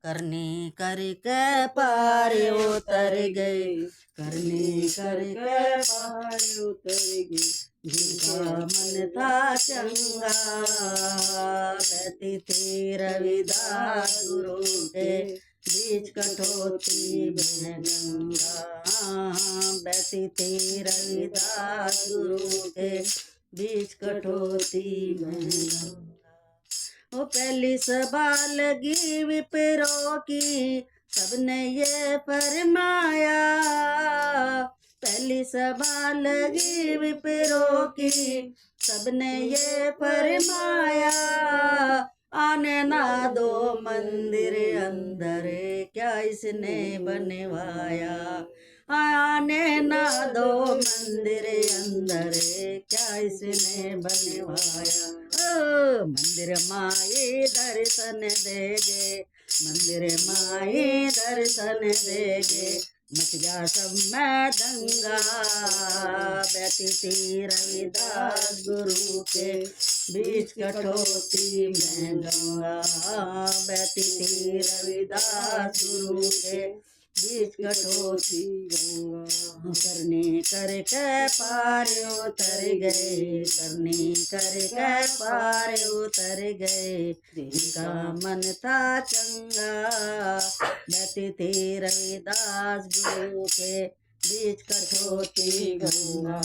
करनी करके पार उतर गए, करनी करके पार उतर गए, जिनका मन था चंगा, बहती थी रविदास गुरु के बीच कटौती में गंगा, बहती थी रविदास गुरु के बीच कटौती में गंगा। वो पहली सभा लगी विप्रो की, सबने ये फरमाया, पहली सभा लगी विप्रो की, सबने ये फरमाया, आने ना दो मंदिर अंदर, क्या इसने बनवाया, आने ना दो मंदिर अंदर, क्या इसने बनवाया। ओ मंदिर माई दर्शन देगे, मंदिर माई दर्शन देगे, मच गया सब में दंगा, बहती थी रविदास गुरु के बीच कटौती में गंगा, बहती थी रविदास गुरु के बीच कटौती गंगा, करने करके पार उतर गए, करने करके पार उतर गए, जिनका मन था चंगा, बहती थी रविदास गुरु के बीच कटौती गंगा।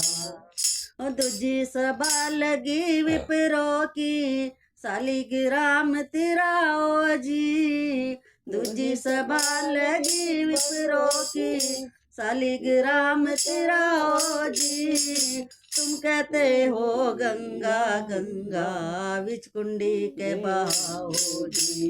दूजी सभा लगी विप्रो की, सालिग्राम तिराओ जी, दूजी सभा लगी विप्रो की, सालिग्राम तिराओ जी, तुम कहते हो गंगा गंगा विच कुंडी के बहाओ जी,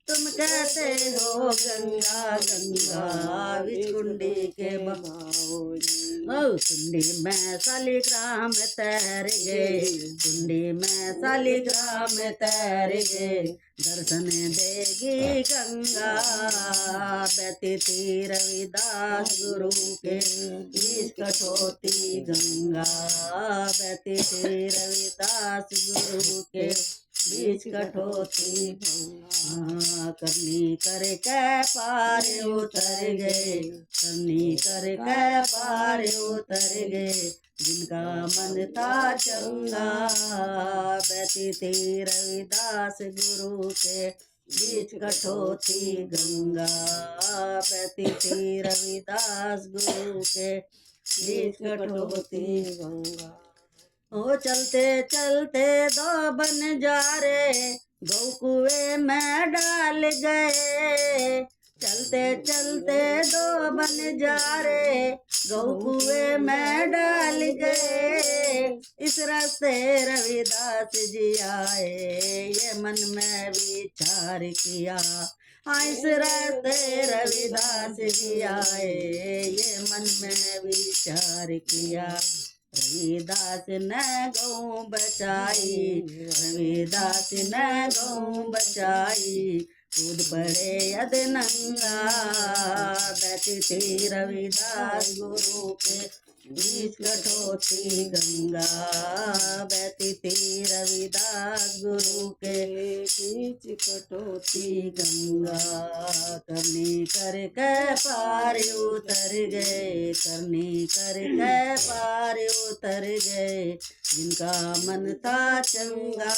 तुम कहते हो गंगा गंगा विच कुंडी के बहाओ जी। कुंडी में सालिग्राम तैर गए, कुंडी में सालिग्राम तैर गए, दर्शन देगी गंगा, बहती थी रविदास गुरु के बीच कटौती गंगा, बहती थी रविदास गुरु के बीच कटौती गंगा, करनी करके पार उतर गए, करनी करके पार उतर गए, जिनका मन था चंगा, बहती थी रविदास गुरु के बीच कटौती गंगा, बहती थी रविदास गुरु के बीच कटौती गंगा। ओ चलते चलते दो बनजारे गौ कुएं में डाल गए, चलते चलते दो बनजारे गौ कुएं में डाल गए, इस रास्ते रविदास जी आए, ये मन में विचार किया, इस रास्ते रविदास जी आए, ये मन में विचार किया, रविदास ने गौ बचाई, रविदास ने गौ बचाई, कूद पड़े अधनंगा, बैठी थी रविदास गुरु के बीच कटौती गंगा, बहती थी रविदास गुरु के बीच कटौती गंगा, करनी करके पार उतर गए, करनी करके पार उतर गए, जिनका मन था चंगा,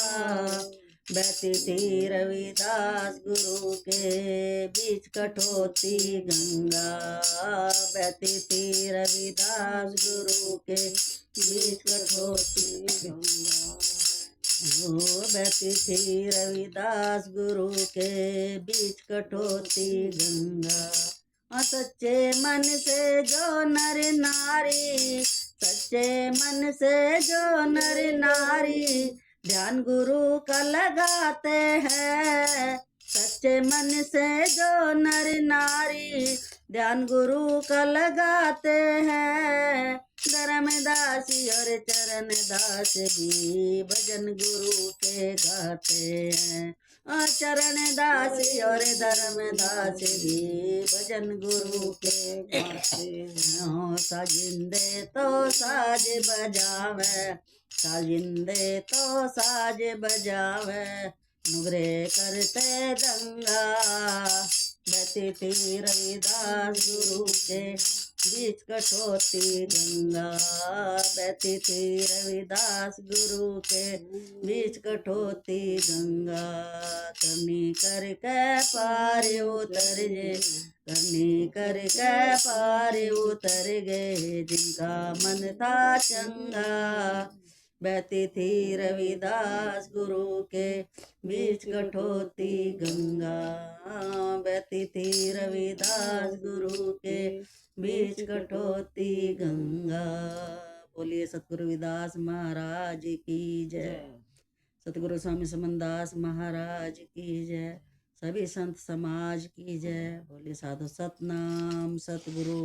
बहती थी रविदास गुरु के बीच कटौती गंगा, बहती थी रविदास गुरु के बीच कटौती गंगा, बहती थी रविदास गुरु के बीच कटौती गंगा। सच्चे मन से जो नर नारी, सच्चे मन से जो नर नारी, ध्यान गुरु का लगाते हैं, सच्चे मन से जो नर नारी, ध्यान गुरु का लगाते हैं, धर्मदासी और चरण दास भी भजन गुरु के गाते हैं, चरण दासी और धर्मदास भी भजन गुरु के गाते हैं, साजिंदे तो साज बजावे, साजिंदे तो साज बजावे, नुगरे करते दंगा, बहती थी रविदास गुरु के बीच कठोती गंगा, बहती थी रविदास गुरु के बीच कठोती गंगा। करनी करके पार उतर गए, करनी करके पार उतर गए, जिनका मन था चंगा। बहती थी रविदास गुरु के बीच कठोती गंगा, बहती थी रविदास गुरु के बीच कठोती गंगा। बोलिए सतगुरु रविदास महाराज की जय, सतगुरु स्वामी समनदास महाराज की जय, सभी संत समाज की जय। बोलिए साधु सतनाम सतगुरु।